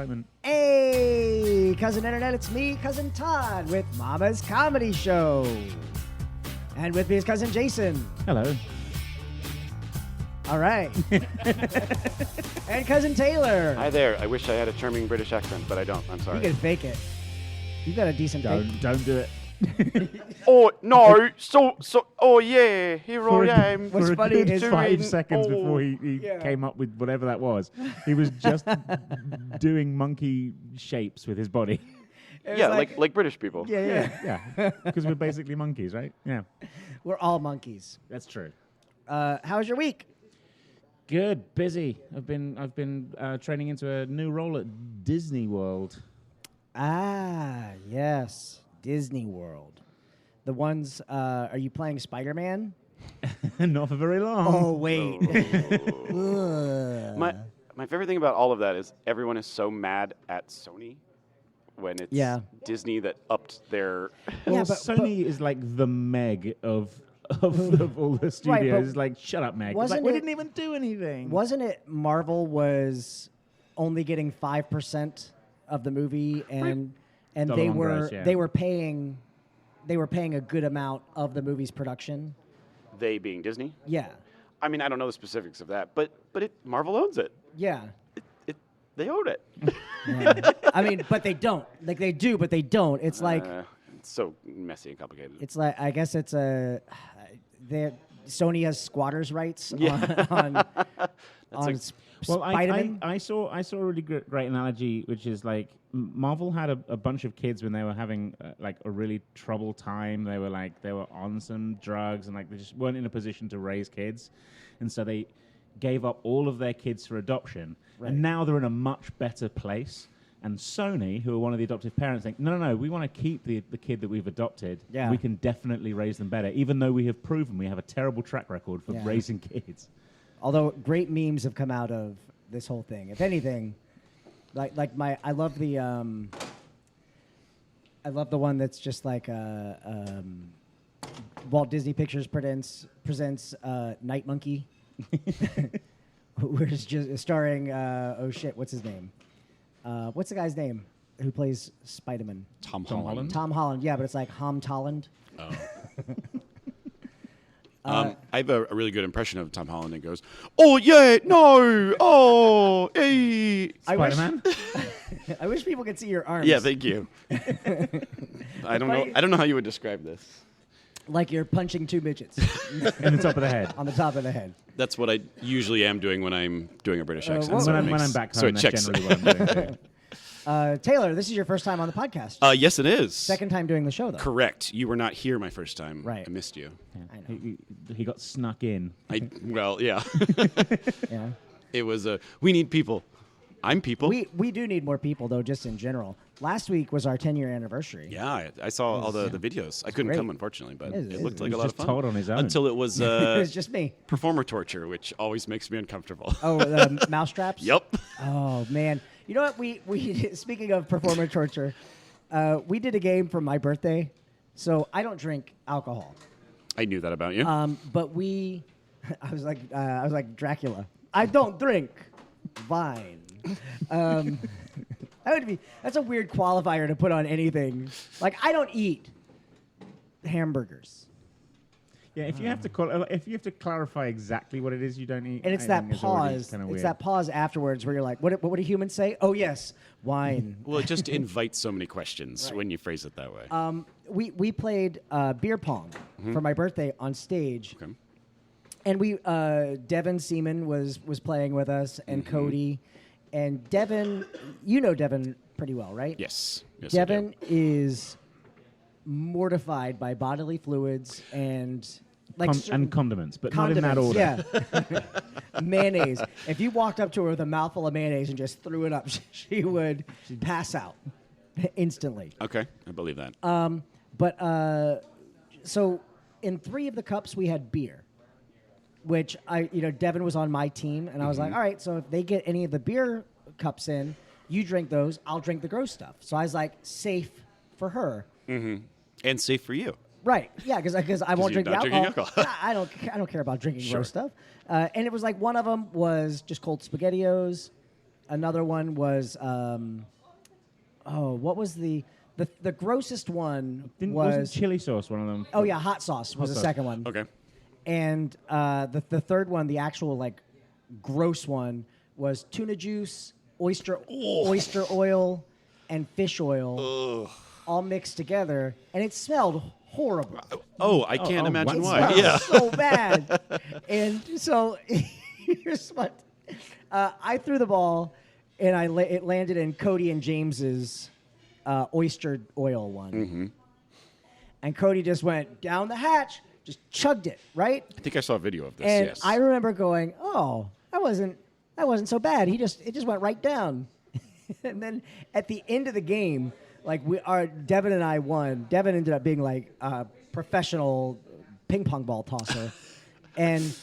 excitement. Hey, Cousin Internet, it's me, Cousin Todd, with Mama's Comedy Show. And with me is Cousin Jason. Hello. All right. And Cousin Taylor. Hi there. I wish I had a charming British accent, but I don't. I'm sorry. You can fake it. You got a decent fake. Don't do it. Oh, no. Oh, yeah. Here I am. What's For funny a good is 5 seconds before he Yeah. came up with whatever that was. He was just doing monkey shapes with his body. Yeah, like British people. Yeah. Yeah, because we're basically monkeys, right? Yeah, We're all monkeys. that's true. How was your week? Good, busy. I've been training into a new role at Disney World. Ah, yes. Disney World. The ones, are you playing Spider-Man? Not for very long. Oh, wait. My favorite thing about all of that is everyone is so mad at Sony when it's Disney that upped their... Well, Yeah, Sony is like the Meg of all the studios. Right, It's like, shut up, Meg. It's like, we didn't even do anything. Wasn't it Marvel was only getting 5% of the movie, and they were paying a good amount of the movie's production? They being Disney? Yeah. I mean, I don't know the specifics of that, but Marvel owns it. Yeah. They own it. Yeah. I mean, but they don't. Like, they do, but they don't. It's like... It's so messy and complicated. It's like, I guess it's Sony has squatters' rights on Spider-Man. I saw a really great analogy, which is like Marvel had a bunch of kids when they were having like a really troubled time. They were on some drugs and like they just weren't in a position to raise kids, and so they gave up all of their kids for adoption. Right. And now they're in a much better place. And Sony, who are one of the adoptive parents, think, no, we want to keep the kid that we've adopted. Yeah. We can definitely raise them better, even though we have proven we have a terrible track record for raising kids. Although great memes have come out of this whole thing. If anything, I love the one that's just like Walt Disney Pictures presents Night Monkey, which is just starring what's his name? What's the guy's name who plays Spider-Man? Tom Holland. Tom Holland, yeah, but it's like Tom Holland. Oh. I have a really good impression of Tom Holland. It goes, "Oh yeah, no, oh, hey." Spider-Man. I wish people could see your arms. Yeah, thank you. I don't know how you would describe this. Like you're punching two midgets In the top of the head. on the top of the head. That's what I usually am doing when I'm doing a British accent. When I'm back home, that's generally what I'm doing too. Taylor, this is your first time on the podcast. Yes, it is. Second time doing the show, though. Correct. You were not here my first time. Right. I missed you. Yeah. I know. He got snuck in. Yeah. Yeah. It was we need people. I'm people. We do need more people, though, just in general. Last week was our 10-year anniversary. Yeah, I saw all the videos. I couldn't great. come, unfortunately, but It it looked like He a was lot just of fun. Todd on his own. Until it was It was just me. performer torture, which always makes me uncomfortable. Oh, mousetraps? Yep. Oh, man. You know what? We speaking of performer torture, we did a game for my birthday. So I don't drink alcohol. I knew that about you. But I was like Dracula. I don't drink wine. That's a weird qualifier to put on anything. Like, I don't eat hamburgers. Yeah, if you have to clarify exactly what it is you don't eat, And it's that pause. It's that pause afterwards where you're like, what do humans say? Oh, yes, wine. Well, it just invites so many questions when you phrase it that way. We played beer pong for my birthday on stage. Okay. And Devin Seaman was playing with us, and Cody. And Devin, you know Devin pretty well, right? Yes. Devin is mortified by bodily fluids and and condiments, but condiments, not in that order. Yeah. Mayonnaise. If you walked up to her with a mouthful of mayonnaise and just threw it up, she would pass out instantly. Okay, I believe that. So in 3 of the cups we had beer, which Devin was on my team, and I was like, all right, so if they get any of the beer cups in, you drink those, I'll drink the gross stuff. So I was like, safe for her. Mm-hmm. And safe for you. Right, yeah, because I won't drink the alcohol. Alcohol. I don't care about drinking gross stuff. And it was like one of them was just cold SpaghettiOs, Another one was, what was the grossest one Wasn't chili sauce one of them? Oh, yeah, hot sauce was the second one. Okay. And the third one, the actual, like, gross one, was tuna juice, oyster oil, and fish oil all mixed together, and it smelled horrible. Oh, I can't imagine It why. smelled Yeah. so bad. And so here's what I threw the ball, and it landed in Cody and James's oyster oil one. Mm-hmm. And Cody just went down the hatch, just chugged it, right? I think I saw a video of this. And yes. I remember going, "Oh, that wasn't so bad. It just went right down." And then at the end of the game, like Devin and I won. Devin ended up being like a professional ping pong ball tosser, and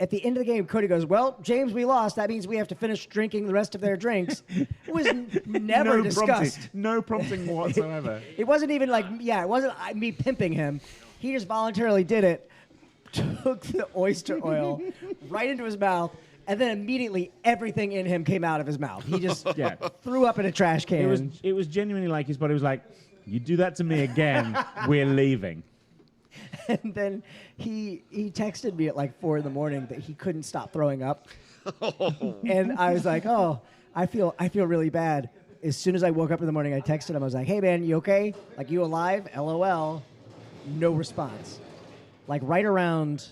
at the end of the game, Cody goes, "Well, James, we lost. That means we have to finish drinking the rest of their drinks." It was never discussed. No prompting whatsoever. It wasn't even like, it wasn't me pimping him. He just voluntarily did it, took the oyster oil right into his mouth, and then immediately everything in him came out of his mouth. He just threw up in a trash can. It was genuinely like his body was like, "You do that to me again, we're leaving." And then he texted me at like 4 a.m. that he couldn't stop throwing up. And I was like, "Oh, I feel really bad." As soon as I woke up in the morning, I texted him. I was like, "Hey man, you okay? Like, you alive? LOL." No response. Like right around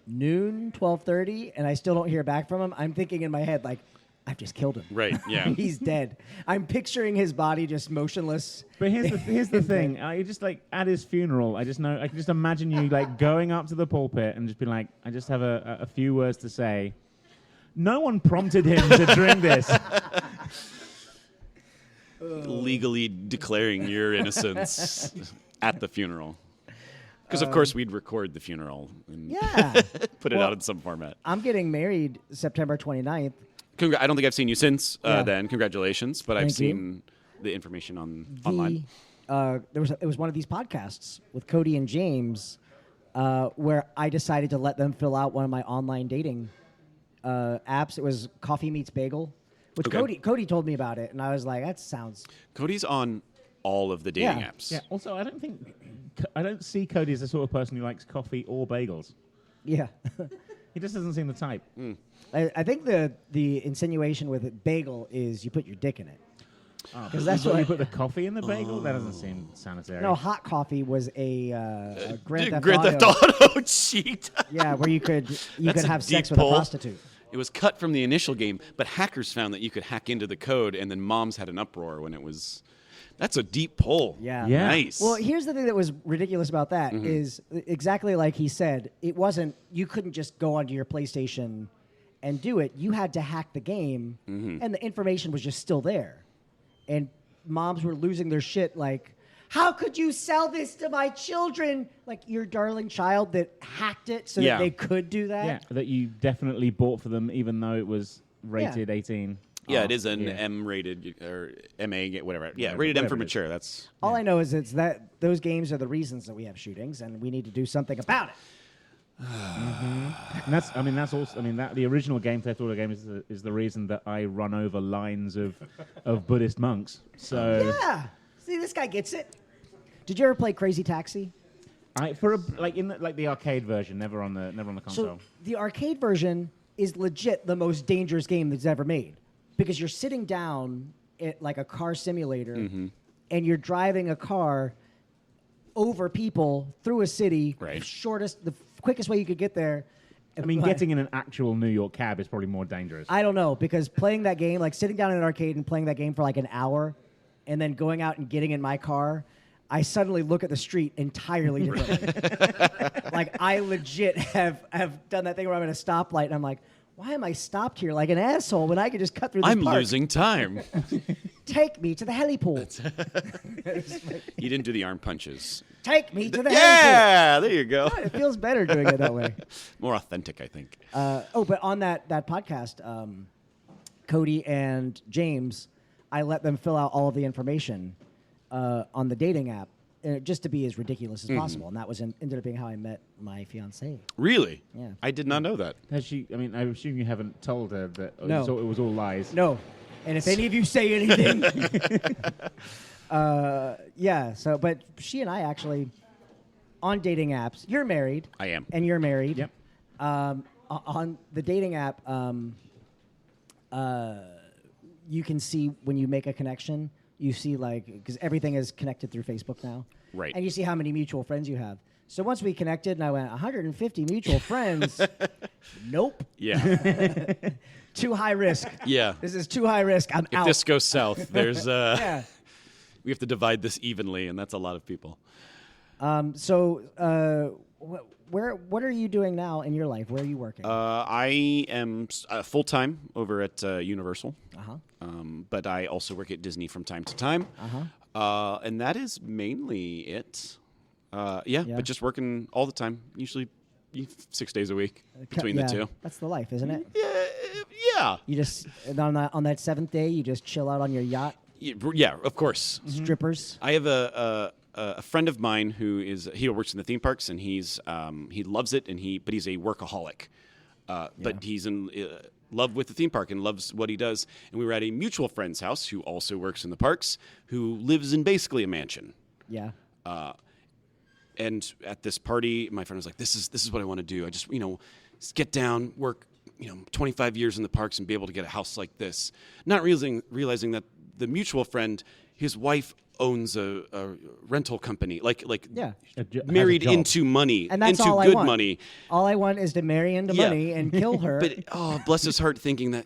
noon, 12:30, and I still don't hear back from him. I'm thinking in my head, like, I've just killed him. Right, yeah. He's dead. I'm picturing his body just motionless. But here's the thing. You just like at his funeral, I can just imagine you like going up to the pulpit and just being like, "I just have a few words to say." No one prompted him to drink this. Legally declaring your innocence at the funeral. Because, of course, we'd record the funeral and put it out in some format. I'm getting married September 29th. I don't think I've seen you since then. Congratulations. But I've Thank seen the information online. It was one of these podcasts with Cody and James where I decided to let them fill out one of my online dating apps. It was Coffee Meets Bagel, which Cody told me about it, and I was like, that sounds... Cody's on all of the dating apps. Yeah. Also, I don't see Cody as the sort of person who likes coffee or bagels. Yeah. He just doesn't seem the type. I think the insinuation with it, bagel is you put your dick in it. Because that's what you put the coffee in the bagel? That doesn't seem sanitary. No, hot coffee was a Grand Theft Grand Theft Auto cheat. Yeah, where you could have sex with pull. a prostitute. It was cut from the initial game, but hackers found that you could hack into the code, and then moms had an uproar when it was... That's a deep pull. Yeah. Nice. Well, here's the thing that was ridiculous about that is exactly like he said, it wasn't, you couldn't just go onto your PlayStation and do it. You had to hack the game, and the information was just still there. And moms were losing their shit like, how could you sell this to my children? Like your darling child that hacked it so that they could do that? Yeah, that you definitely bought for them even though it was rated 18. Yeah, it is an M-rated or MA, whatever. Yeah, rated M for mature. That's all I know is it's that those games are the reasons that we have shootings, and we need to do something about it. And that's also the original Game Theft Auto game is the reason that I run over lines of Buddhist monks. So yeah, see, this guy gets it. Did you ever play Crazy Taxi? The arcade version, never on the console. So the arcade version is legit the most dangerous game that's ever made. Because you're sitting down at like a car simulator, and you're driving a car over people through a city, the quickest way you could get there. Getting in an actual New York cab is probably more dangerous. I don't know, because playing that game, like sitting down in an arcade and playing that game for like an hour, and then going out and getting in my car, I suddenly look at the street entirely differently. Like I legit have done that thing where I'm at a stoplight and I'm like, why am I stopped here like an asshole when I could just cut through this I'm park? losing time. Take me to the helipool. You didn't do the arm punches. Take me to the helipool. Yeah, there you go. It feels better doing it that way. More authentic, I think. But on that podcast, Cody and James, I let them fill out all of the information on the dating app. just to be as ridiculous as possible. And that ended up being how I met my fiancée. Really? Yeah. I did not know that. Has she? I mean, I assume you haven't told her that No. it was all lies. No. And if any of you say anything, yeah. So, but she and I actually, on dating apps, you're married. I am. And you're married. Yep. On the dating app, you can see when you make a connection, you see because everything is connected through Facebook now. Right. And you see how many mutual friends you have. So once we connected and I went, 150 mutual friends. Nope. Yeah. Too high risk. Yeah. This is too high risk. I'm If out. this goes south, there's Yeah. we have to divide this evenly, and that's a lot of people. What are you doing now in your life? Where are you working? I am full time over at Universal, but I also work at Disney from time to time, and that is mainly it. Yeah, but just working all the time, usually 6 days a week between the two. That's the life, isn't it? Yeah. You just on that seventh day, you just chill out on your yacht. Yeah, of course. Strippers. I have a friend of mine he works in the theme parks, and he loves it, but he's a workaholic. But he's in love with the theme park and loves what he does. And we were at a mutual friend's house who also works in the parks, who lives in basically a mansion. Yeah. And at this party, my friend was like, "This is what I want to do. I just get down, work 25 years in the parks, and be able to get a house like this." Not realizing that the mutual friend, his wife owns a rental company, married into money, And that's into all I good want. money. All I want is to marry into money and kill her. But bless his heart, thinking that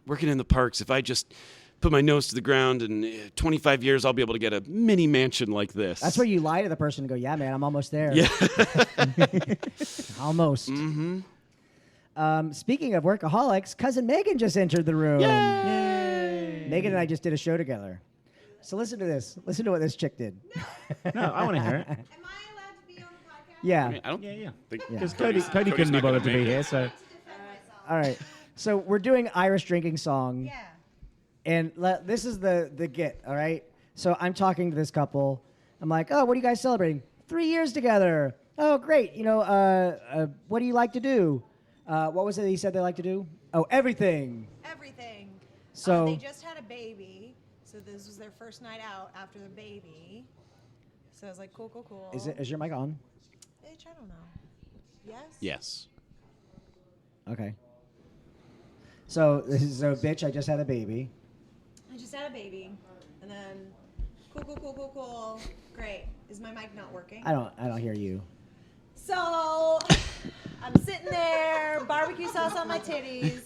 working in the parks, if I just put my nose to the ground, and 25 years, I'll be able to get a mini mansion like this. That's where you lie to the person and go, "Yeah, man, I'm almost there." Yeah. Almost. Mm-hmm. Speaking of workaholics, cousin Megan just entered the room. Yay! Megan and I just did a show together. So listen to this. Listen to what this chick did. No, I want to hear it. Am I allowed to be on the podcast? Yeah. I mean, I don't Yeah. think Because Cody's Cody couldn't be not gonna bothered to be make it. here, so. To defend myself. All right. So we're doing Irish drinking song. Yeah. And this is the get, all right? So I'm talking to this couple. I'm like, "Oh, what are you guys celebrating? 3 years together. Oh, great. What do you like to do? What was it he said they like to do? Oh, everything. Everything. So- they just had a baby, so this was their first night out after the baby. So I was like, cool. Is your mic on? Bitch, I don't know. Yes? Yes. Okay. So this is bitch. I just had a baby. I just had a baby. And then, cool. Great. Is my mic not working? I don't hear you. So, I'm sitting there, barbecue sauce on my titties.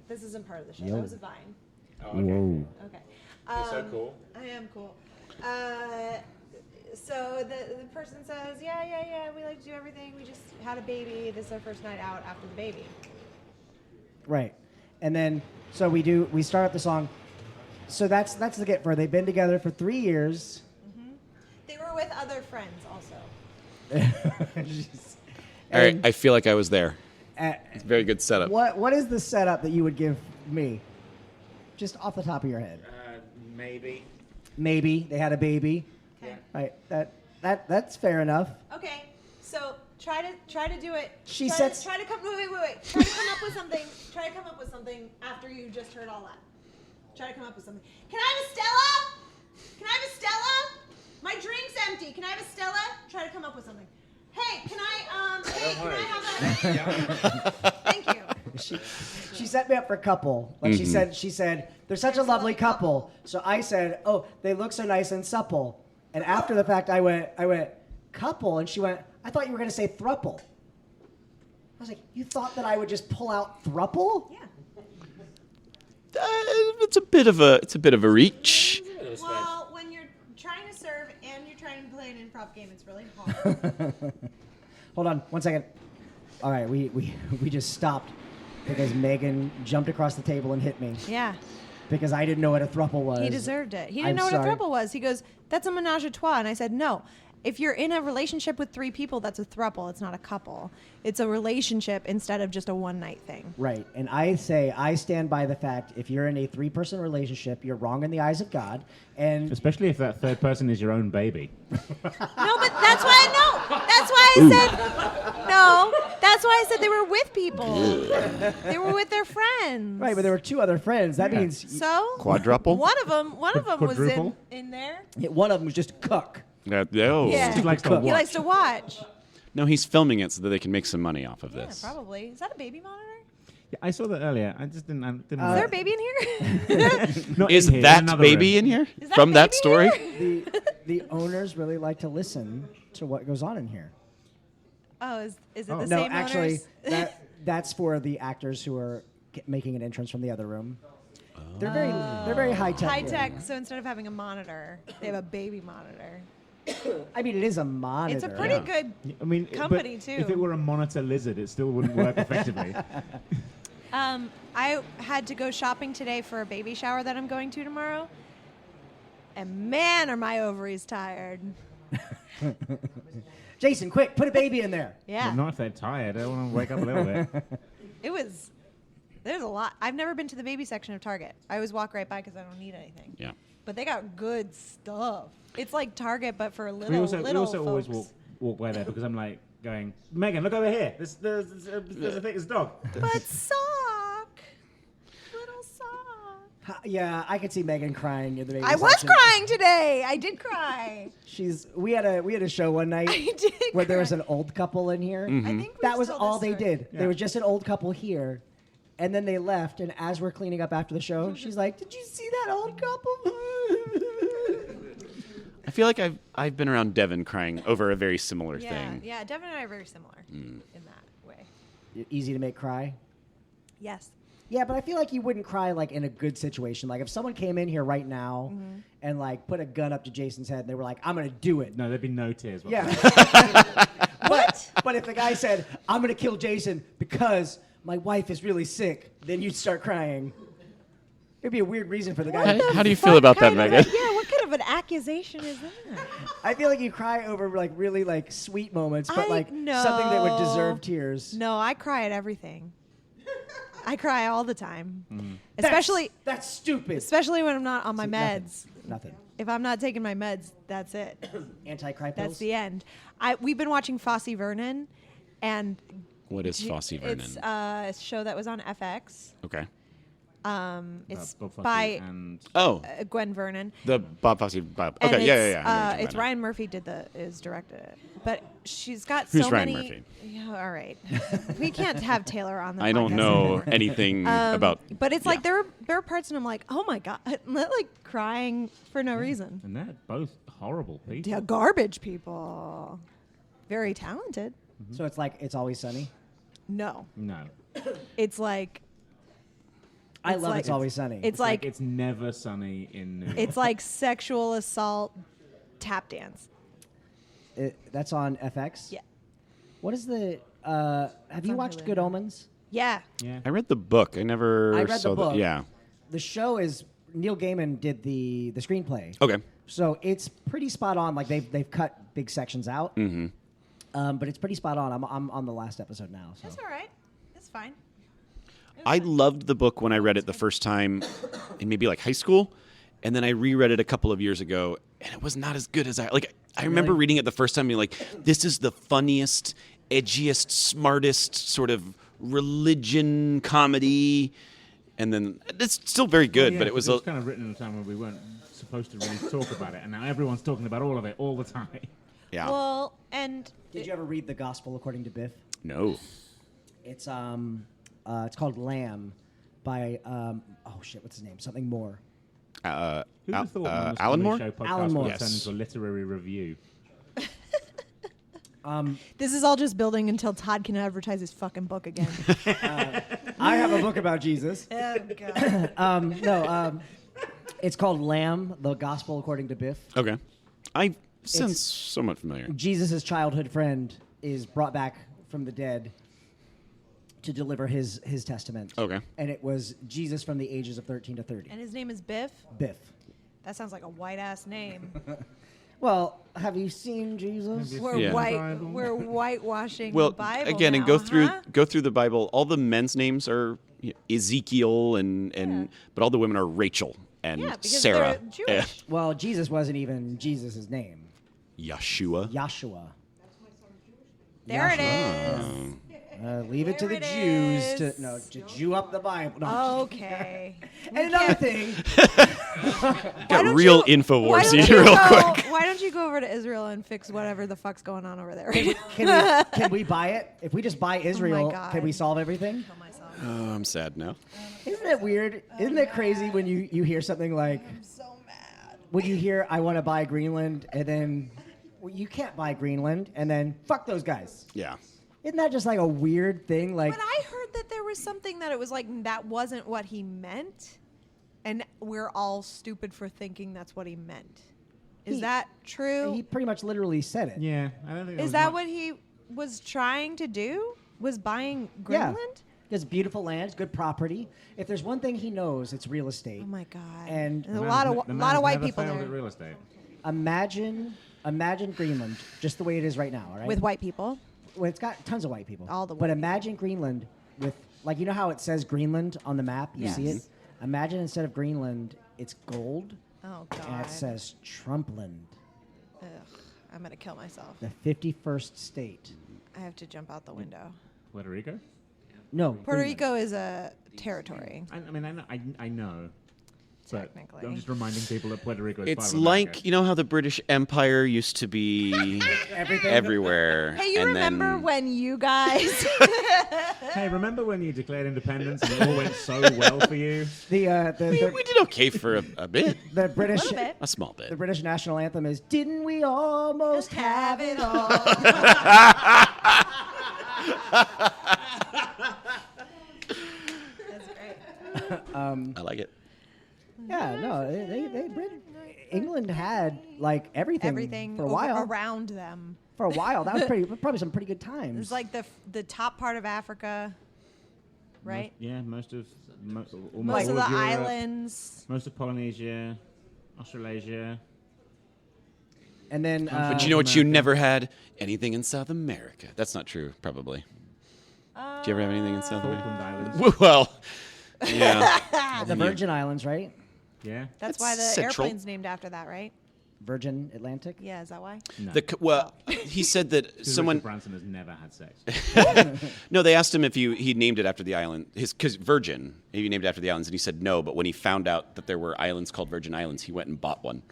This isn't part of the show. Yo. That was a Vine. Whoa. Okay. You're so cool. I am cool. So the person says, yeah, we like to do everything. We just had a baby. This is our first night out after the baby. Right. And then so we start up the song. So that's the get for. They've been together for 3 years. They were with other friends also. All right. I feel like I was there. It's a very good setup. What is the setup that you would give me? Just off the top of your head. Maybe. Maybe they had a baby. Okay. Right. That's fair enough. Okay. So try to do it. She try sets- to, try to come. Wait. Try to come up with something. Try to come up with something after you just heard all that. Try to come up with something. Can I have a Stella? Can I have a Stella? My drink's empty. Can I have a Stella? Try to come up with something. Hey, can I have a? Thank you. She set me up for a couple. Like she said, they're such a lovely couple. So I said, "Oh, they look so nice and supple." And after the fact, I went, couple, and she went, "I thought you were going to say thruple." I was like, "You thought that I would just pull out thruple?" Yeah. It's a bit of a reach. Well, when you're trying to serve and you're trying to play an improv game, it's really hard. Hold on, 1 second. All right, we just stopped because Megan jumped across the table and hit me Yeah. because I didn't know what a thruple was. He deserved it. He I'm didn't know sorry. what a throuple was. He goes, "That's a menage a trois," and I said, "No." If you're in a relationship with 3 people, that's a throuple. It's not a couple. It's a relationship instead of just a one-night thing. Right. And I stand by the fact if you're in a 3-person relationship, you're wrong in the eyes of God. And Especially if that third person is your own baby. No, but that's why I said no. That's why I said they were with people. They were with their friends. right, but there were 2 other friends. That means So Quadruple? One of them was Quadruple? in there. one of them was just cook. No. Yeah. He likes to Cook. He watch. likes to watch. No, he's filming it so that they can make some money off of Yeah, this. probably. Is that a baby monitor? Yeah, I saw that earlier. I just didn't. Is there a baby in here? Not Is in here, in that another baby room. in here? Is that From that baby story? here? The owners really like to listen to what goes on in here. Oh, is it the No, same actually, owners? that's for the actors who are making an entrance from the other room. They're very high tech. High tech. So instead of having a monitor, they have a baby monitor. I mean, it is a monitor. It's a pretty good. I mean, company, but too. If it were a monitor lizard, it still wouldn't work effectively. I had to go shopping today for a baby shower that I'm going to tomorrow, and man, are my ovaries tired. Jason, quick, put a baby in there. Yeah, But not if they're tired. I want to wake up a little bit. it was. There's a lot. I've never been to the baby section of Target. I always walk right by because I don't need anything. Yeah. But they got good stuff. It's like Target, but for little we also folks. always walk by there because I'm like going, Megan, look over here. There's a thing. There's a dog. But sock, little sock. Yeah, I could see Megan crying in the baby I was section. crying today. I did cry. We had a show one night I did where there cry. was an old couple in here. Mm-hmm. I think That we've was told all this they story. did. Yeah. There was just an old couple here, and then they left. And as we're cleaning up after the show, she's like, "Did you see that old couple?" I feel like I've been around Devin crying over a very similar Yeah, thing. yeah. Devin and I are very similar in that way. Easy to make cry. Yes. Yeah, but I feel like you wouldn't cry like in a good situation. Like if someone came in here right now Mm-hmm. and like put a gun up to Jason's head and they were like, "I'm gonna do it." No, there'd be no tears. Yeah. What? But if the guy said, "I'm gonna kill Jason because my wife is really sick," then you'd start crying. It'd be a weird reason for the guy. How do you feel about that, Kind of Megan? yeah, what kind of an accusation is that? I feel like you cry over like really like sweet moments, but I like something that would deserve tears. No, I cry at everything. I cry all the time. That's- Especially stupid. when I'm not on my meds. Nothing. If I'm not taking my meds, that's it. Anti-cry pills. That's the end. We've been watching Fosse Vernon, and What is Fosse Vernon? it's a show that was on FX. Okay. It's Bob Fosse by and Oh, Gwen Vernon. the Bob Fosse. Bob. And Okay, yeah. I know it's, what you're talking it's about. Ryan Murphy is directed it, but she's got Who's so Ryan many. Murphy? Yeah, all right. We can't have Taylor on the I don't podcast know anymore. anything about. But it's like yeah. there are parts and I'm like, oh my god, like crying for no reason. and they're both horrible people. Yeah, garbage people. Very talented. So it's like It's Always Sunny. No, No, it's like I It's love like- It's Always Sunny. it's like it's never sunny in New York. it's like sexual assault tap dance. That's on FX. Yeah, What is the? Have you on watched Hulu Good now. Omens? yeah. yeah. I read the book. I never I read saw the book. Yeah. The show is Neil Gaiman did the screenplay. Okay. So it's pretty spot on. Like they've cut big sections out. Mm-hmm. But it's pretty spot on. I'm on the last episode now. So. That's all right. That's fine. I loved the book when I read it the first time in maybe like high school, and then I reread it a couple of years ago, and it was not as good as I remember Really? reading it the first time, being like, "This is the funniest, edgiest, smartest sort of religion comedy," and then it's still very good, Yeah, but it was kind of written at a time when we weren't supposed to really talk about it, and now everyone's talking about all of it all the time. yeah. Well, and Did you ever read The Gospel According to Biff? No. It's called Lamb by what's his name? Something more. Who would have thought on this Alan comedy Moore? show podcast Alan Moore. would turn Yes. into a literary review? this is all just building until Todd can advertise his fucking book again. I have a book about Jesus. Oh god. It's called Lamb, The Gospel According to Biff. Okay. I sounds It's- somewhat familiar. Jesus' childhood friend is brought back from the dead to deliver his testament. Okay. And it was Jesus from the ages of 13 to 30. And his name is Biff. Biff. That sounds like a white ass name. Well, have you seen Jesus? Have We're you Yeah. seen the Bible? We're whitewashing Well, the Bible again, and now, go through huh? the Bible. All the men's names are Ezekiel but all the women are Rachel and Yeah, because Sarah. they're Jewish. Well, Jesus wasn't even Jesus' name. Yeshua. Yahshua. There it Yahshua. is. Leave it to There the it Jews is. to Jew up the Bible. No, Okay. and another thing, Got real Infowars real quick. Why don't you go over to Israel and fix whatever the fuck's going on over there? can we buy it? If we just buy Israel, God. can we solve everything? Kill myself. Oh, I'm sad now. Isn't it weird? Isn't it crazy when you hear something like, I'm so mad. when you hear I want to buy Greenland, and then well, you can't buy Greenland, and then fuck those guys. Yeah. Isn't that just like a weird thing? Like, But I heard that there was something that it was like that wasn't what he meant, and we're all stupid for thinking that's what he meant. Is He- that true? he pretty much literally said it. Yeah, I don't think. there Is was that much- what he was trying to do? Was buying Yeah. Greenland? It's beautiful land, it's good property. If there's one thing he knows, it's real estate. Oh my god! And There's a The lot man's- of the lot man's of white never people failed there at real estate. Imagine Greenland just the way it is right now, all right? with white people. Well, it's got tons of white people. All the But white imagine Greenland with, like, you know how it says Greenland on the map? You see it? Yes. Imagine instead of Greenland, it's gold, Oh and god! it says Trumpland, Ugh, I'm gonna kill myself. the 51st state. I have to jump out the window. Puerto Rico. No, Puerto Greenland. Rico is a territory. I mean, I know. But Technically. I'm just reminding people that Puerto Rico is It's part of America. like, you know how the British Empire used to be Everything. everywhere. Hey, you and remember then, when you guys? Hey, remember when you declared independence and it all went so well for you? we did okay for a bit. The British little bit. A small bit. the British national anthem is "Didn't we almost have it all?" That's great. I like it. Yeah, no, England had like everything for a while. around them. For a while, that was probably some pretty good times. It's like the top part of Africa, right? Most of Most all of the Europe, islands. most of Polynesia, Australasia. and then, But you know what you never had? Anything in South America. That's not true, probably. Do you ever have anything in South America? Falkland Islands. Well, yeah. the Virgin Islands, right? Yeah. That's It's why the central. airplane's named after that, right? Virgin Atlantic. Yeah, is that why? No. Well, he said that Because someone. Richard Branson has never had sex. No, they asked him if he named it after the island. Because Virgin, he named it after the islands, and he said no. But when he found out that there were islands called Virgin Islands, he went and bought one.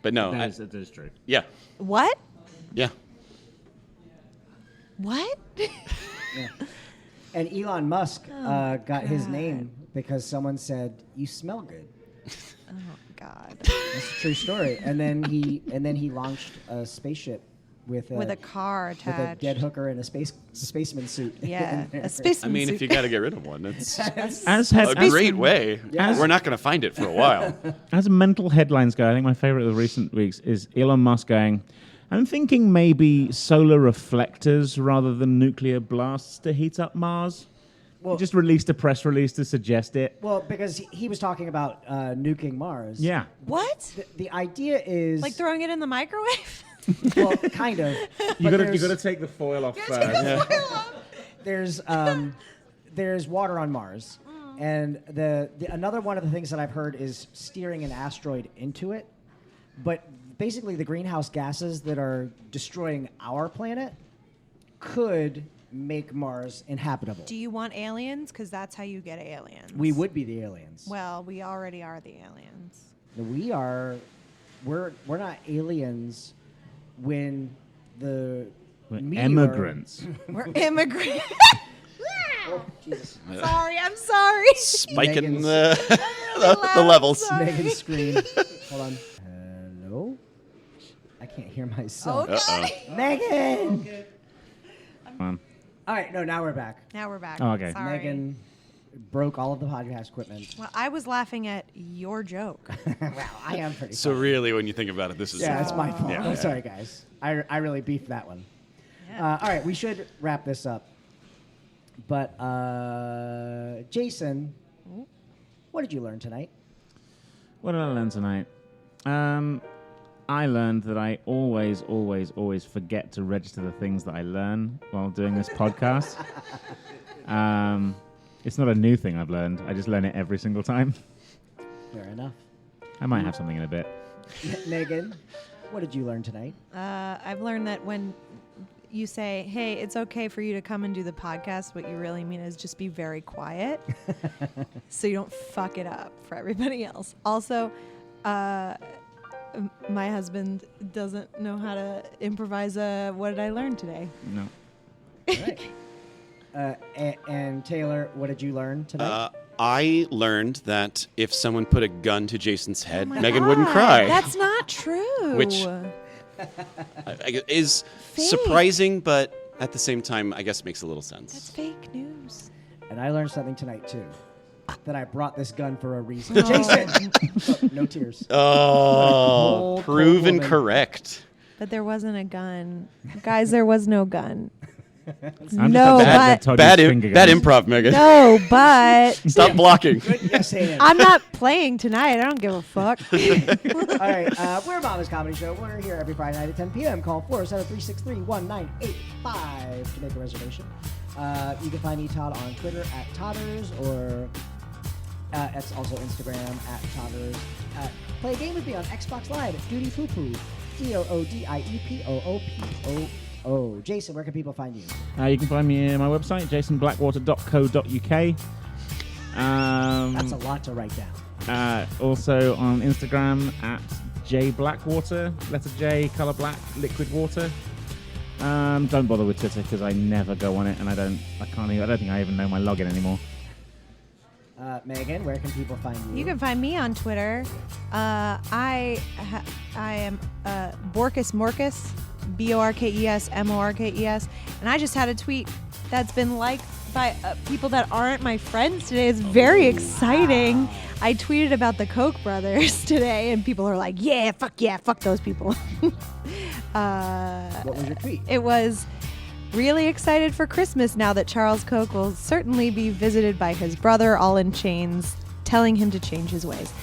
But no, That is true. yeah, What? yeah. What? Yeah. And Elon Musk got his name because someone said, "You smell good." Oh God. That's a true story. And then he launched a spaceship with With a car with a attached. dead hooker in a spaceman suit. Yeah, in there. a spaceman I mean, suit. if you got to get rid of one, it's As a great way. Yes. We're not going to find it for a while. As mental headlines go, I think my favorite of the recent weeks is Elon Musk going, I'm thinking maybe solar reflectors rather than nuclear blasts to heat up Mars. Well- He just released a press release to suggest it. Well, because he was talking about nuking Mars. Yeah. What? The idea is Like throwing it in the microwave? well, kind of. You but got to take the foil off first. there's water on Mars, and the another one of the things that I've heard is steering an asteroid into it. But basically, the greenhouse gases that are destroying our planet could make Mars inhabitable. Do you want aliens? Because that's how you get aliens. We would be the aliens. Well, we already are the aliens. We are. We're not aliens when the We're meteor- immigrants. We're immigrants. Oh, Jesus. Sorry, I'm sorry. Spiking Megan's- the levels. Sorry. Megan's screen. Hold on. Hello? I can't hear myself. Okay. Megan! Fun. All right, no, now we're back. Now we're back. Oh, okay. Sorry. Megan broke all of the podcast equipment. Well, I was laughing at your joke. Wow, I am pretty So funny. really, when you think about it, this is Yeah, it's my fault. Yeah. I'm sorry, guys. I really beefed that one. Yeah. All right, we should wrap this up. But, Jason, what did you learn tonight? What did I learn tonight? I learned that I always forget to register the things that I learn while doing this podcast. It's not a new thing I've learned. I just learn it every single time. Fair enough. I might have something in a bit. Megan, what did you learn tonight? I've learned that when you say, hey, it's okay for you to come and do the podcast, what you really mean is just be very quiet so you don't fuck it up for everybody else. Also, my husband doesn't know how to improvise what did I learn today? No. Right. And Taylor, what did you learn tonight? I learned that if someone put a gun to Jason's head, Oh my Megan God, wouldn't cry. That's not true. Which is Fake. surprising, but at the same time, I guess makes a little sense. That's fake news. And I learned something tonight, too. That I brought this gun for a reason. No. Jason! Look, no tears. Oh, Cold proven woman. correct. But there wasn't a gun. Guys, there was no gun. I'm No, just upset that but Todd Bad, used finger bad guns. improv, Megan. no, but Stop blocking. Good yes hand. I'm not playing tonight. I don't give a fuck. All right, we're Mama's Comedy Show. We're here every Friday night at 10 p.m. Call 473-631-9885 to make a reservation. You can find me, Todd, on Twitter at Todders, or it's also Instagram at Todders. Play a game with me on Xbox Live at Duty Poo Poo. DOODIEPOOPOO. Jason, where can people find you? You can find me on my website, jasonblackwater.co.uk. That's a lot to write down. Also on Instagram at jblackwater, letter J, color black, liquid water. Don't bother with Twitter because I never go on it, and I don't think I even know my login anymore. Megan, where can people find you? You can find me on Twitter. I am Borkus Morkus, BORKES MORKES, and I just had a tweet that's been liked by people that aren't my friends today. It's very exciting. I tweeted about the Koch brothers today, and people are like, yeah, fuck those people. What was your tweet? It was really excited for Christmas now that Charles Koch will certainly be visited by his brother, all in chains, telling him to change his ways.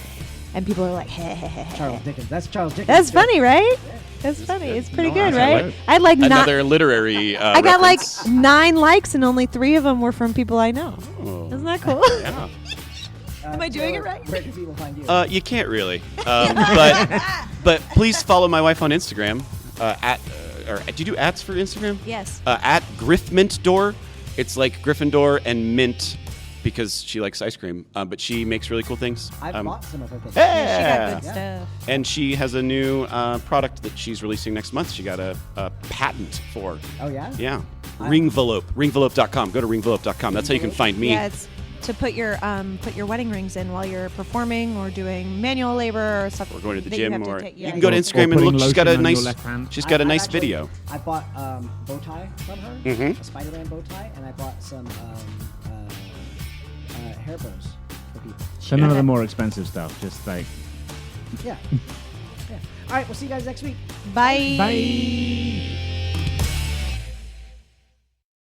And people are like, Charles Dickens. That's Charles Dickens. That's too. funny, right? That's funny. good. It's pretty No, good, that's right? right. I had like Another literary I got like reference. 9 likes, and only 3 of them were from people I know. Oh. Isn't that cool? Yeah. Am I doing it right? Where can people find you? You can't really. But please follow my wife on Instagram do you do ats for Instagram? Yes. At Griffmintdoor. It's like Gryffindor and mint because she likes ice cream. But she makes really cool things. I've bought some of her things. She got good Yeah. stuff. And she has a new product that she's releasing next month. She got a patent for. Oh, yeah? Yeah. Ringvelope. Ringvelope.com. Go to ringvelope.com. That's how you can find me. Yeah, it's to put your wedding rings in while you're performing or doing manual labor or stuff. Or going to the that you gym, have to or take- you yeah. can go to Or Instagram and putting look. She's got lotion a on your nice. left hand. She's got a I've nice actually- video. I bought bow tie from her, Mhm. a Spider-Man bow tie, and I bought some hair bows for people. So none of the more expensive stuff, just like Yeah. Yeah. All right, we'll see you guys next week. Bye. bye.